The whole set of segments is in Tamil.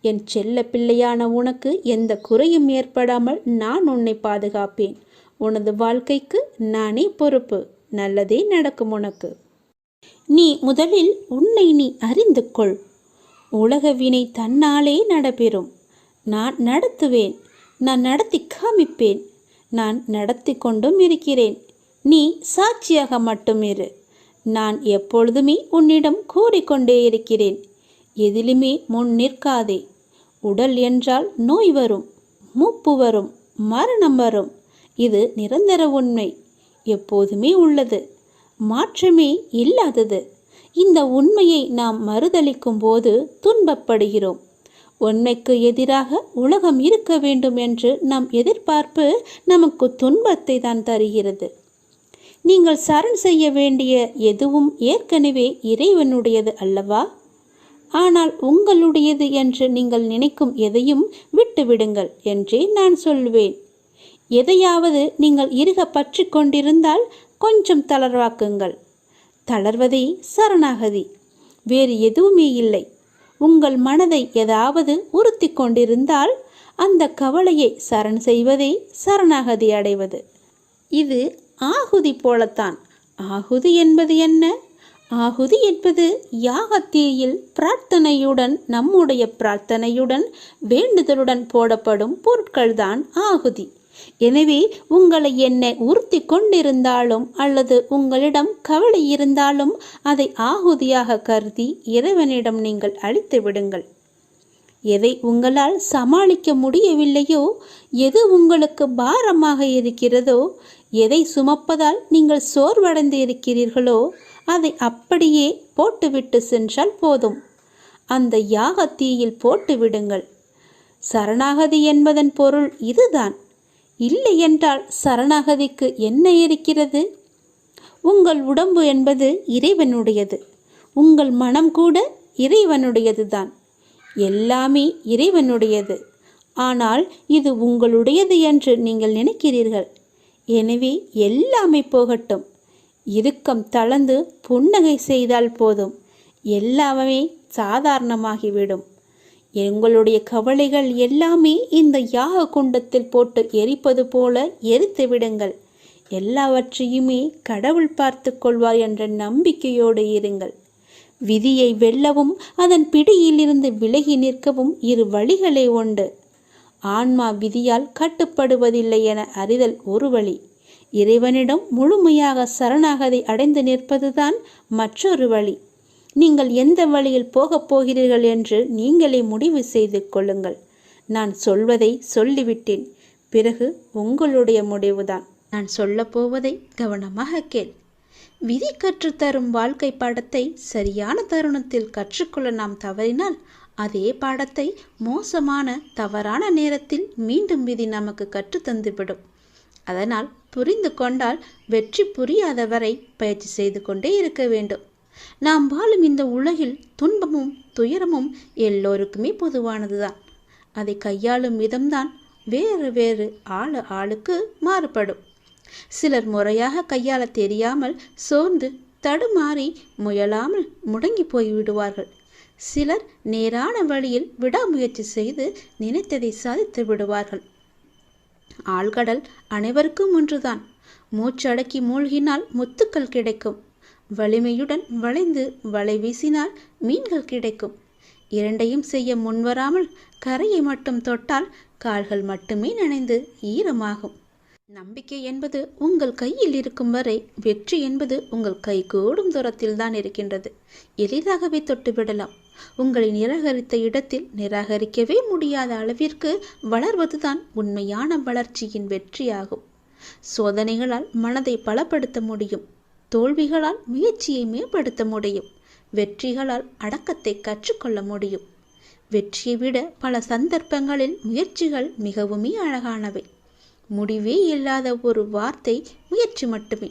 என் செல்ல பிள்ளையான உனக்கு எந்த குறையும் ஏற்படாமல் நான் உன்னை பாதுகாப்பேன். உனது வாழ்க்கைக்கு நானே பொறுப்பு. நல்லதே நடக்கும் உனக்கு. நீ முதலில் உன்னை நீ அறிந்து கொள். உலக வினை தன்னாலே நடைபெறும். நான் நடத்துவேன். நான் நடத்தி காமிப்பேன். நான் நடத்தி கொண்டும் இருக்கிறேன். நீ சாட்சியாக மட்டும் இரு. நான் எப்பொழுதுமே உன்னிடம் கூறிக்கொண்டே இருக்கிறேன். எதிலுமே முன் நிற்காதே. உடல் என்றால் நோய் வரும், மூப்பு வரும், மரணம் வரும். இது நிரந்தர உண்மை, எப்போதுமே உள்ளது, மாற்றமே இல்லாதது. இந்த உண்மையை நாம் மறுதலிக்கும் போது துன்பப்படுகிறோம். உண்மைக்கு எதிராக உலகம் இருக்க வேண்டும் என்று நம் எதிர்பார்ப்பு நமக்கு துன்பத்தை தான் தருகிறது. நீங்கள் சரண் செய்ய வேண்டிய எதுவும் ஏற்கனவே இறைவனுடையது அல்லவா? ஆனால் உங்களுடையது என்று நீங்கள் நினைக்கும் எதையும் விட்டுவிடுங்கள் என்றே நான் சொல்வேன். எதையாவது நீங்கள் இறுக பற்றி கொண்டிருந்தால் கொஞ்சம் தளர்வாக்குங்கள். தளர்வதே சரணாகதி, வேறு எதுவுமே இல்லை. உங்கள் மனதை ஏதாவது உறுத்தி கொண்டிருந்தால் அந்த கவலையை சரண் செய்வதே சரணாகதி அடைவது. இது ஆகுதி போலத்தான். ஆகுதி என்பது என்ன? ஆகுதி என்பது யாகத்தீயில் பிரார்த்தனையுடன், நம்முடைய பிரார்த்தனையுடன், வேண்டுதலுடன் போடப்படும் பொருட்கள்தான் ஆகுதி. எனவே உங்களை என்னை உறுத்தி கொண்டிருந்தாலும் அல்லது உங்களிடம் கவலை இருந்தாலும் அதை ஆகுதியாக கருதி இறைவனிடம் நீங்கள் அளித்து விடுங்கள். எதை உங்களால் சமாளிக்க முடியவில்லையோ, எது உங்களுக்கு பாரமாக இருக்கிறதோ, எதை சுமப்பதால் நீங்கள் சோர்வடைந்து இருக்கிறீர்களோ அதை அப்படியே போட்டுவிட்டு சென்றால் போதும். அந்த யாகத்தீயில் போட்டு விடுங்கள். சரணாகதி என்பதன் பொருள் இதுதான். இல்லை என்றால் சரணாகதிக்கு என்ன இருக்கிறது? உங்கள் உடம்பு என்பது இறைவனுடையது. உங்கள் மனம் கூட இறைவனுடையது தான். எல்லாமே இறைவனுடையது. ஆனால் இது உங்களுடையது என்று நீங்கள் நினைக்கிறீர்கள். எனவே எல்லாமே போகட்டும். இறுக்கம் தளர்ந்து புன்னகை செய்தால் போதும், எல்லாமே சாதாரணமாகிவிடும். எங்களுடைய கவலைகள் எல்லாமே இந்த யாக குண்டத்தில் போட்டு எரிப்பது போல எரித்து விடுங்கள். எல்லாவற்றையுமே கடவுள் பார்த்து கொள்வார் என்ற நம்பிக்கையோடு இருங்கள். விதியை வெல்லவும் அதன் பிடியிலிருந்து விலகி நிற்கவும் இரு வழிகளே உண்டு. ஆன்மா விதியால் கட்டுப்படுவதில்லை என அறிதல் ஒரு வழி. இறைவனிடம் முழுமையாக சரணாகதி அடைந்து நிற்பதுதான் மற்றொரு வழி. நீங்கள் எந்த வழியில் போகப் போகிறீர்கள் என்று நீங்களே முடிவு செய்து கொள்ளுங்கள். நான் சொல்வதை சொல்லிவிட்டேன். பிறகு உங்களுடைய முடிவுதான். நான் சொல்லப் போவதை கவனமாக கேள். விதி கற்றுத்தரும் வாழ்க்கை பாடத்தை சரியான தருணத்தில் கற்றுக்கொள்ள நாம் தவறினால் அதே பாடத்தை மோசமான தவறான நேரத்தில் மீண்டும் விதி நமக்கு கற்றுத்தந்துவிடும். அதனால் புரிந்து கொண்டால் வெற்றி புரியாதவரை பயிற்சி செய்து கொண்டே இருக்க வேண்டும். நாம் வாழும் இந்த உலகில் துன்பமும் துயரமும் எல்லோருக்குமே பொதுவானதுதான். அதை கையாளும் விதம்தான் வேறு வேறு ஆளுக்கு மாறுபடும். சிலர் முறையாக கையாள தெரியாமல் சோர்ந்து தடுமாறி முயலாமல் முடங்கி போய்விடுவார்கள். சிலர் நேரான வழியில் விடாமுயற்சி செய்து நினைத்ததை சாதித்து விடுவார்கள். ஆழ்கடல் அனைவருக்கும் ஒன்றுதான். மூச்சடக்கி மூழ்கினால் முத்துக்கள் கிடைக்கும். வலிமையுடன் வளைந்து வலை வீசினால் மீன்கள் கிடைக்கும். இரண்டையும் செய்ய முன்வராமல் கரையை மட்டும் தொட்டால் கால்கள் மட்டுமே நனைந்து ஈரமாகும். நம்பிக்கை என்பது உங்கள் கையில் இருக்கும் வரை வெற்றி என்பது உங்கள் கை கூடும் தூரத்தில் தான் இருக்கின்றது. எளிதாகவே தொட்டுவிடலாம். உங்களை நிராகரித்த இடத்தில் நிராகரிக்கவே முடியாத அளவிற்கு வளர்வதுதான் உண்மையான வளர்ச்சியின் வெற்றியாகும். சோதனைகளால் மனதை பலப்படுத்த முடியும். தோல்விகளால் முயற்சியை மேம்படுத்த முடியும். வெற்றிகளால் அடக்கத்தை கற்றுக்கொள்ள முடியும். வெற்றியை விட பல சந்தர்ப்பங்களில் முயற்சிகள் மிகவுமே அழகானவை. முடிவே இல்லாத ஒரு வார்த்தை முயற்சி மட்டுமே.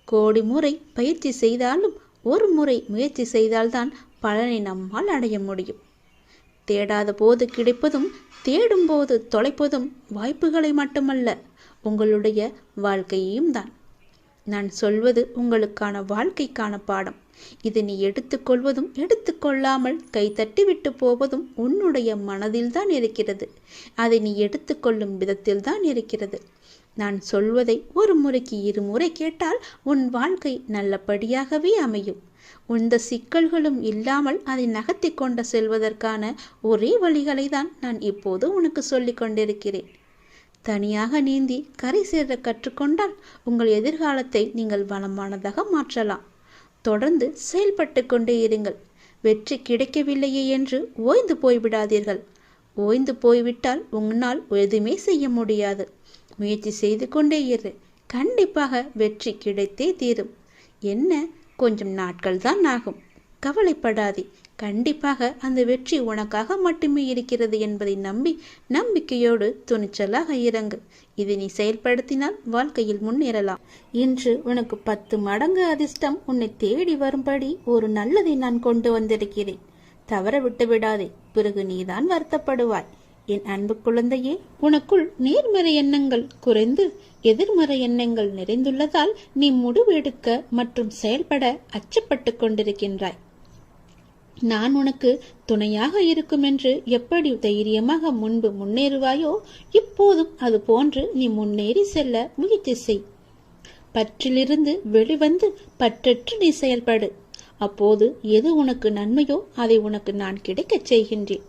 கோடி முறை பயிற்சி செய்தாலும் ஒரு முறை முயற்சி செய்தால்தான் பலனை நம்மால் அடைய முடியும். தேடாத போது கிடைப்பதும் தேடும் போது தொலைப்பதும் வாய்ப்புகளை மட்டுமல்ல, உங்களுடைய வாழ்க்கையையும் தான். நான் சொல்வது உங்களுக்கான வாழ்க்கைக்கான பாடம். இது நீ எடுத்துக்கொள்வதும் எடுத்துக்கொள்ளாமல் கைத்தட்டி விட்டு போவதும் உன்னுடைய மனதில்தான் இருக்கிறது. அதை நீ எடுத்துக்கொள்ளும் விதத்தில்தான் இருக்கிறது. நான் சொல்வதை ஒரு முறைக்கு இருமுறை கேட்டால் உன் வாழ்க்கை நல்லபடியாகவே அமையும். எந்த சிக்கல்களும் இல்லாமல் அதை நகர்த்தி கொண்டு செல்வதற்கான ஒரே வழிகளை தான் நான் இப்போது உனக்கு சொல்லிக் கொண்டிருக்கிறேன். தனியாக நீந்தி கரை சேர கற்றுக்கொண்டால் உங்கள் எதிர்காலத்தை நீங்கள் வளமானதாக மாற்றலாம். தொடர்ந்து செயல்பட்டு கொண்டே இருங்கள். வெற்றி கிடைக்கவில்லையே என்று ஓய்ந்து போய்விடாதீர்கள். ஓய்ந்து போய்விட்டால் உன்னால் எதுவுமே செய்ய முடியாது. முயற்சி செய்து கொண்டே இரு. கண்டிப்பாக வெற்றி கிடைத்தே தீரும். என்ன, கொஞ்சம் நாட்கள் தான் ஆகும். கவலைப்படாதே. கண்டிப்பாக அந்த வெற்றி உனக்காக மட்டுமே இருக்கிறது என்பதை நம்பி நம்பிக்கையோடு துணிச்சலாக இறங்கு. இதை நீ செயல்படுத்தினால் வாழ்க்கையில் முன்னேறலாம். இன்று உனக்கு 10 மடங்கு அதிர்ஷ்டம் உன்னை தேடி வரும்படி ஒரு நல்லதை நான் கொண்டு வந்திருக்கிறேன். தவற விட்டு விடாதே, பிறகு நீதான் வருத்தப்படுவாய். என் அன்பு குழந்தையே, உனக்குள் நேர்மறை எண்ணங்கள் குறைந்து எதிர்மறை எண்ணங்கள் நிறைந்துள்ளதால் நீ முடிவு எடுக்க மற்றும் செயல்பட அச்சப்பட்டு கொண்டிருக்கின்றாய். நான் உனக்கு துணையாக இருக்கும் என்று எப்படி தைரியமாக முன்பு முன்னேறுவாயோ இப்போதும் அது போன்று நீ முன்னேறி செல்ல முயற்சி செய். பற்றிலிருந்து வெளிவந்து பற்றற்று நீ செயல்படு. அப்போது எது உனக்கு நன்மையோ அதை உனக்கு நான் கிடைக்கச் செய்கின்றேன்.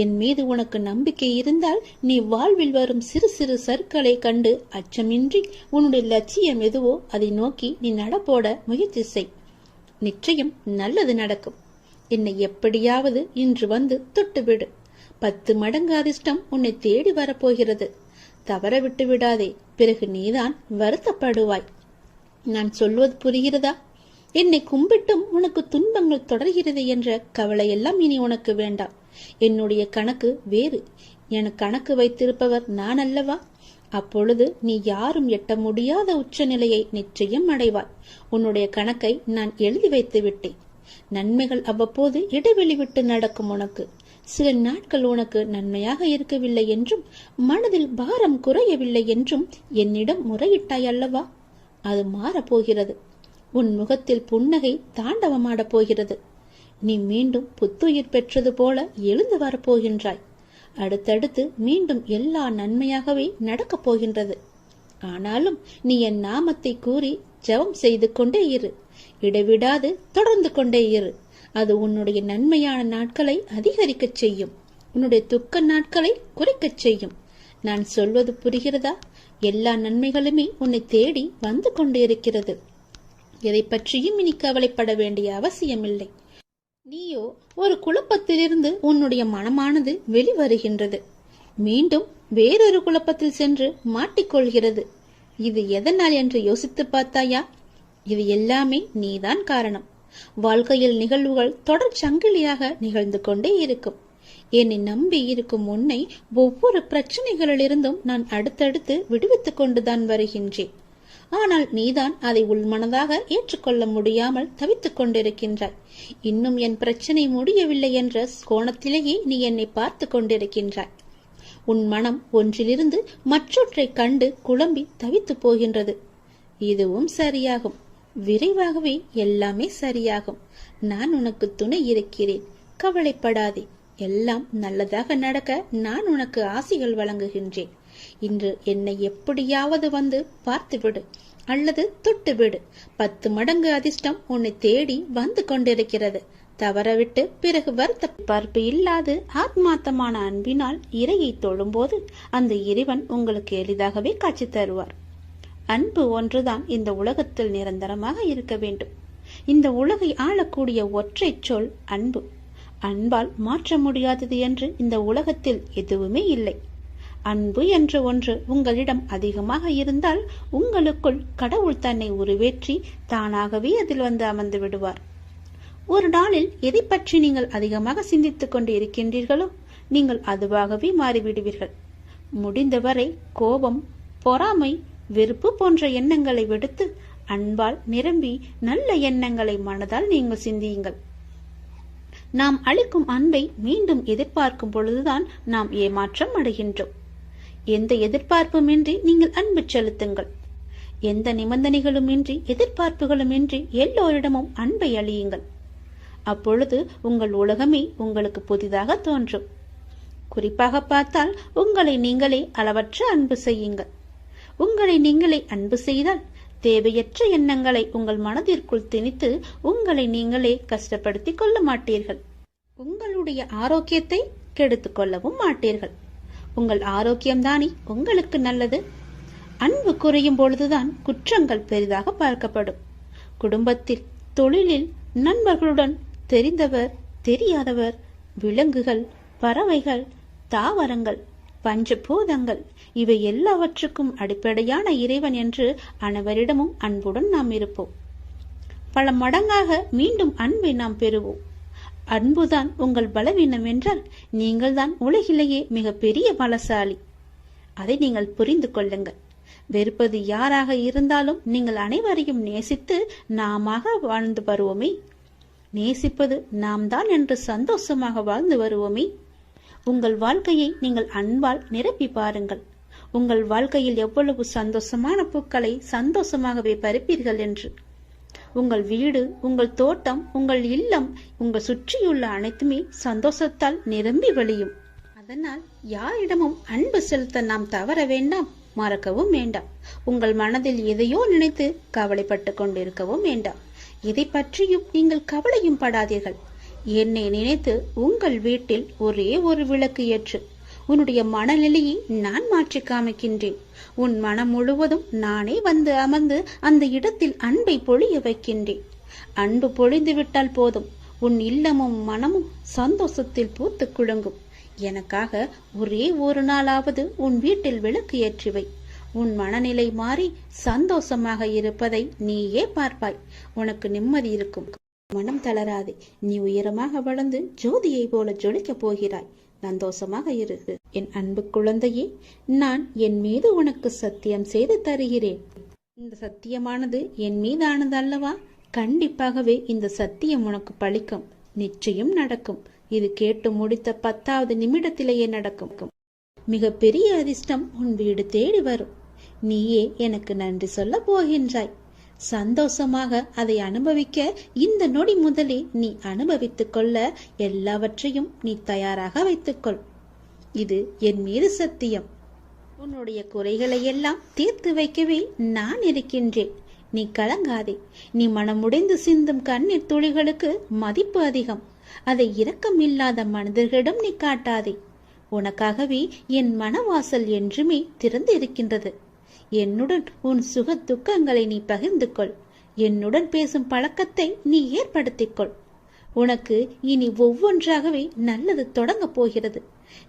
என் மீது உனக்கு நம்பிக்கை இருந்தால் நீ வாழ்வில் வரும் சிறு சிறு சறுக்களை கண்டு அச்சமின்றி உன்னுடைய லட்சியம் எதுவோ அதை நோக்கி நீ நடப்போட முயற்சி செய். நிச்சயம் நல்லது நடக்கும். என்னை எப்படியாவது இன்று வந்து தொட்டுவிடு. 10 மடங்கு அதிர்ஷ்டம் உன்னை தேடி வரப்போகிறது. தவற விட்டு விடாதே, பிறகு நீதான் வருத்தப்படுவாய். நான் சொல்வது புரிகிறதா? என்னை கும்பிட்டும் உனக்கு துன்பங்கள் தொடர்கிறது என்ற கவலையெல்லாம் இனி உனக்கு வேண்டாம். என்னுடைய கணக்கு வேறு. என கணக்கு வைத்திருப்பவர் நான் அல்லவா? அப்பொழுது நீ யாரும் எட்ட முடியாத உச்ச நிலையை நிச்சயம் அடைவாய். உன்னுடைய கணக்கை நான் எழுதி வைத்து விட்டேன். நன்மைகள் அவ்வப்போது இடைவெளி விட்டு நடக்கும். உனக்கு சில நாட்கள் உனக்கு நன்மையாக இருக்கவில்லை என்றும் மனதில் பாரம் குறையவில்லை என்றும் என்னிடம் முறையிட்டாய் அல்லவா? அது மாறப்போகிறது. உன் முகத்தில் புன்னகை தாண்டவமாடப் போகிறது. நீ மீண்டும் புத்துயிர் பெற்றது போல எழுந்து வரப்போகின்றாய். அடுத்தடுத்து மீண்டும் எல்லா நன்மையாகவே நடக்கப் போகின்றது. ஆனாலும் நீ என் நாமத்தை கூறி ஜெபம் செய்து கொண்டே இரு. இடைவிடாது தொடர்ந்து கொண்டே இரு. அது உன்னுடைய நன்மையான நாட்களை அதிகரிக்கச் செய்யும். உன்னுடைய துக்க நாட்களை குறைக்கச் செய்யும். நான் சொல்வது புரிகிறதா? எல்லா நன்மைகளுமே உன்னை தேடி வந்து கொண்டே இருக்கிறது. எதை பற்றியும் இனி கவலைப்பட வேண்டிய அவசியமில்லை. நீயோ ஒரு குழப்பத்திலிருந்து உன்னுடைய மனமானது வெளிவருகின்றது. மீண்டும் வேறொரு குழப்பத்தில் சென்று மாட்டிக்கொள்கிறது. இது எதனால் என்று யோசித்து பார்த்தாயா? இது எல்லாமே நீதான் காரணம். வாழ்க்கையில் நிகழ்வுகள் தொடர் சங்கிலியாக நிகழ்ந்து கொண்டே இருக்கும். என்னை நம்பி இருக்கும் உன்னை ஒவ்வொரு பிரச்சனைகளிலிருந்தும் நான் அடுத்தடுத்து விடுவித்துக் கொண்டுதான் வருகின்றேன். ஆனால் நீதான் அதை உள்மனதாக ஏற்றுக்கொள்ள முடியாமல் தவித்துக் கொண்டிருக்கின்றாய். இன்னும் என் பிரச்சனை முடியவில்லை என்ற கோணத்திலேயே நீ என்னை பார்த்து கொண்டிருக்கின்றாய். உன் மனம் ஒன்றிலிருந்து மற்றொன்றை கண்டு குழம்பி தவித்து போகின்றது. இதுவும் சரியாகும். விரைவாகவே எல்லாமே சரியாகும். நான் உனக்கு துணை இருக்கிறேன். கவலைப்படாதே. எல்லாம் நல்லதாக நடக்க நான் உனக்கு ஆசிகள் வழங்குகின்றேன். இன்று என்னை எப்படியாவது வந்து பார்த்துவிடு அல்லது தொட்டுவிடு. 10 மடங்கு அதிர்ஷ்டம் உன்னை தேடி வந்து கொண்டிருக்கிறது. தவறவிட்டு பிறகு வருத்த பார்ப்பு இல்லாது ஆத்மார்த்தமான அன்பினால் இறையை தொழும்போது அந்த இறைவன் உங்களுக்கு எளிதாகவே காட்சி தருவார். அன்பு ஒன்றுதான் இந்த உலகத்தில் நிரந்தரமாக இருக்க வேண்டும். இந்த உலகை ஆளக்கூடிய ஒற்றை சொல் அன்பு. அன்பால் மாற்ற முடியாதது என்று இந்த உலகத்தில் எதுவுமே இல்லை. அன்பு என்ற ஒன்று உங்களிடம் அதிகமாக இருந்தால் உங்களுக்குள் கடவுள் தன்னை உருவேற்றி தானாகவே அதில் வந்து அமர்ந்து விடுவார். ஒரு நாளில் எதை பற்றி நீங்கள் அதிகமாக சிந்தித்துக் கொண்டு இருக்கின்றீர்களோ நீங்கள் அதுவாகவே மாறிவிடுவீர்கள். முடிந்தவரை கோபம், பொறாமை, வெறுப்பு போன்ற எண்ணங்களை விடுத்து அன்பால் நிரம்பி நல்ல எண்ணங்களை மனதால் நீங்கள் சிந்தியுங்கள். நாம் அளிக்கும் அன்பை மீண்டும் எதிர்பார்க்கும் பொழுதுதான் நாம் ஏமாற்றம் அடைகின்றோம். எந்த எதிர்பார்ப்புமின்றி நீங்கள் அன்பு செலுத்துங்கள். எந்த நிபந்தனைகளுமின்றி எதிர்பார்ப்புகளுமின்றி எல்லோரிடமும் அன்பை அளியுங்கள். அப்பொழுது உங்கள் உலகமே உங்களுக்கு புதிதாக தோன்றும். குறிப்பாக பார்த்தால் உங்களை நீங்களே அளவற்ற அன்பு செய்யுங்கள். உங்களை நீங்களே அன்பு செய்தால் தேவையற்ற எண்ணங்களை உங்கள் மனதிற்குள் திணித்து உங்களை நீங்களே கஷ்டப்படுத்திக் கொள்ள மாட்டீர்கள். உங்களுடைய ஆரோக்கியத்தை கெடுத்துக் கொள்ளவும் மாட்டீர்கள். உங்கள் ஆரோக்கியம்தானே உங்களுக்கு நல்லது. அன்பு குறையும் பொழுதுதான் குற்றங்கள் பெரிதாக பார்க்கப்படும். குடும்பத்தில், தொழிலில், நண்பர்களுடன், தெரிந்தவர், தெரியாதவர், விலங்குகள், பறவைகள், தாவரங்கள், பஞ்சபூதங்கள், இவை எல்லாவற்றுக்கும் அடிப்படையான இறைவன் என்று அனைவரிடமும் அன்புடன் நாம் இருப்போம். பல மடங்காக மீண்டும் அன்பை நாம் பெறுவோம். அன்புதான் உங்கள் பலவீனம் என்றால் நீங்கள்தான் உலகிலேயே மிக பெரிய பலசாலி. அதை நீங்கள் புரிந்து கொள்ளுங்கள். வெறுப்பது யாராக இருந்தாலும் நீங்கள் அனைவரையும் நேசித்து நாமாக வாழ்ந்து வருவோமே. நேசிப்பது நாம் தான் என்று சந்தோஷமாக வாழ்ந்து வருவோமே. உங்கள் வாழ்க்கையை நீங்கள் அன்பால் நிரப்பி பாருங்கள். உங்கள் வாழ்க்கையில் எவ்வளவு சந்தோஷமான பூக்களை சந்தோஷமாகவே பறிப்பீர்கள் என்று. உங்கள் வீடு, உங்கள் தோட்டம், உங்கள் இல்லம், உங்கள் சுற்றியுள்ள அனைத்துமே சந்தோஷத்தால் நிரம்பி வழியும். அதனால் யாரிடமும் அன்பு செலுத்த நாம் தவற வேண்டாம், மறக்கவும் வேண்டாம். உங்கள் மனதில் எதையோ நினைத்து கவலைப்பட்டு கொண்டிருக்கவும் வேண்டாம். இதை பற்றியும் நீங்கள் கவலையும் படாதீர்கள். என்னை நினைத்து உங்கள் வீட்டில் ஒரே ஒரு விளக்கு ஏற்று. உன்னுடைய மனநிலையை நான் மாற்றி காமிக்கின்றேன். உன் மனம் முழுவதும் நானே வந்து அமர்ந்து அந்த இடத்தில் அன்பை பொழிய வைக்கின்றேன். அன்பு பொழிந்து விட்டால் போதும், உன் இல்லமும் மனமும் சந்தோஷத்தில் பூத்து குலுங்கும். எனக்காக ஒரே ஒரு நாளாவது உன் வீட்டில் விளக்கு ஏற்றுவை. உன் மனநிலை மாறி சந்தோஷமாக இருப்பதை நீயே பார்ப்பாய். உனக்கு நிம்மதி இருக்கும். மனம் தளராதே. நீ உயரமாக வளர்ந்து ஜோதியை போல ஜொலிக்கப் போகிறாய். சந்தோஷமாக இரு. என் அன்பு குழந்தையே, நான் என் மீது உனக்கு சத்தியம் செய்து தருகிறேன். இந்த சத்தியமானது என் மீதானது அல்லவா? கண்டிப்பாகவே இந்த சத்தியம் உனக்கு பலிக்கும். நிச்சயம் நடக்கும். இது கேட்டு முடித்த 10வது நிமிடத்திலேயே நடக்கும். மிக பெரிய அதிர்ஷ்டம் உன் வீடு தேடி வரும். நீயே எனக்கு நன்றி சொல்ல போகின்றாய். சந்தோஷமாக அதை அனுபவிக்க இந்த நொடி முதலே நீ அனுபவித்துக் கொள்ள எல்லாவற்றையும் நீ தயாராக வைத்துக்கொள். இது என் மீது சத்தியம். உன்னுடைய குறைகளை எல்லாம் தீர்த்து வைக்கவே நான் இருக்கின்றேன். நீ கலங்காதே. நீ மனமுடைந்து சிந்தும் கண்ணீர் துளிகளுக்கு மதிப்பு அதிகம். அதை இரக்கம் இல்லாத மனிதர்களிடம் நீ காட்டாதே. உனக்காகவே என் மனவாசல் என்றுமே திறந்து இருக்கின்றது. என்னுடன் உன் சுக துக்கங்களை நீ பகிர்ந்து கொள். என்னுடன் பேசும் பழக்கத்தை நீ ஏற்படுத்திக்கொள். உனக்கு இனி ஒவ்வொன்றாகவே நல்லது தொடங்க போகிறது.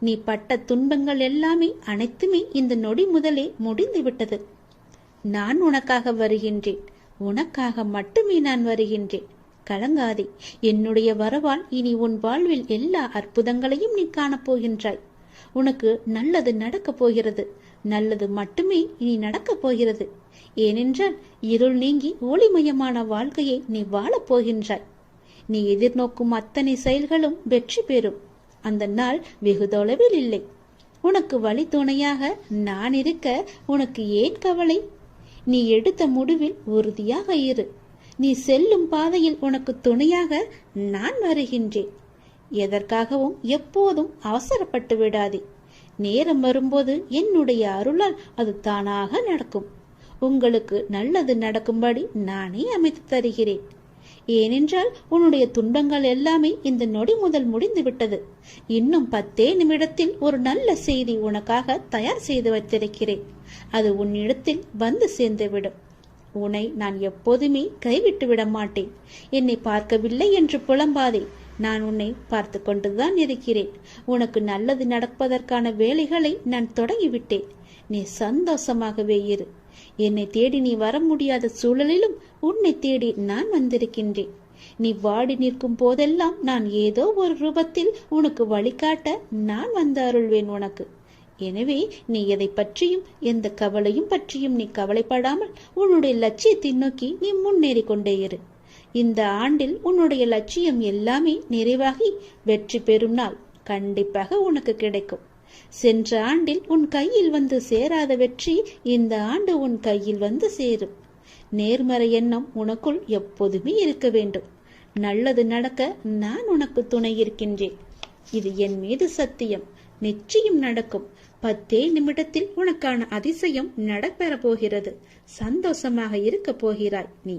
நீ பட்ட துன்பங்கள் எல்லாமே அனைத்துமே இந்த நொடி முதலே முடிந்து விட்டது. நான் உனக்காக வருகின்றேன். உனக்காக மட்டுமே நான் வருகின்றேன். கலங்காதே. என்னுடைய வரவால் இனி உன் வாழ்வில் எல்லா அற்புதங்களையும் நீ காணப்போகின்றாய். உனக்கு நல்லது நடக்கப் போகிறது. நல்லது மட்டுமே இனி நடக்கப் போகிறது. ஏனென்றால் இருள் நீங்கி ஒளிமயமான வாழ்க்கையை நீ வாழப் போகின்றாய். நீ எதிர்நோக்கும் அத்தனை செயல்களும் வெற்றி பெறும். அந்த நாள் வெகு தொலைவில் இல்லை. உனக்கு வழி துணையாக நான் இருக்க உனக்கு ஏன் கவலை? நீ எடுத்த முடிவில் உறுதியாக இரு. நீ செல்லும் பாதையில் உனக்கு துணையாக நான் வருகின்றேன். எதற்காகவும் எப்போதும் அவசரப்பட்டு விடாதே. நேரம் வரும்போது என்னுடைய அருளால் அது தானாக நடக்கும். உங்களுக்கு நல்லது நடக்கும்படி நானே அமைத்து தருகிறேன். ஏனென்றால் உன்னுடைய துன்பங்கள் எல்லாமே இந்த நொடி முதல் முடிந்து விட்டது. இன்னும் 10 நிமிடத்தில் ஒரு நல்ல செய்தி உனக்காக தயார் செய்து வைத்திருக்கிறேன். அது உன்னிடத்தில் வந்து சேர்ந்துவிடும். உன்னை நான் எப்போதுமே கைவிட்டு விட மாட்டேன். என்னை பார்க்கவில்லை என்று புலம்பாதே. நான் உன்னை பார்த்து கொண்டுதான் இருக்கிறேன். உனக்கு நல்லது நடப்பதற்கான வேலைகளை நான் தொடங்கிவிட்டேன். நீ சந்தோஷமாகவே இரு. என்னை தேடி நீ வர முடியாத சூழலிலும் உன்னை தேடி நான் வந்திருக்கின்றேன். நீ வாடி நிற்கும் போதெல்லாம் நான் ஏதோ ஒரு ரூபத்தில் உனக்கு வழிகாட்ட நான் வந்து அருள்வேன் உனக்கு. எனவே நீ எதை பற்றியும் எந்த கவலையும் பற்றியும் நீ கவலைப்படாமல் உன்னுடைய லட்சியத்தை நோக்கி நீ முன்னேறி கொண்டே இரு. இந்த ஆண்டில் உன்னுடைய லட்சியம் எல்லாமே நிறைவாகி வெற்றி பெறும் நாள் கண்டிப்பாக உனக்கு கிடைக்கும். சென்ற ஆண்டில் உன் கையில் வந்து சேராத வெற்றி இந்த ஆண்டு உன் கையில் வந்து சேரும். நேர்மறை எண்ணம் உனக்குள் எப்போதுமே இருக்க வேண்டும். நல்லது நடக்க நான் உனக்கு துணை இருக்கின்றேன். இது என் மீது சத்தியம். நிச்சயம் நடக்கும். 10 நிமிடத்தில் உனக்கான அதிசயம் நடைபெற போகிறது. சந்தோஷமாக இருக்க போகிறாய் நீ.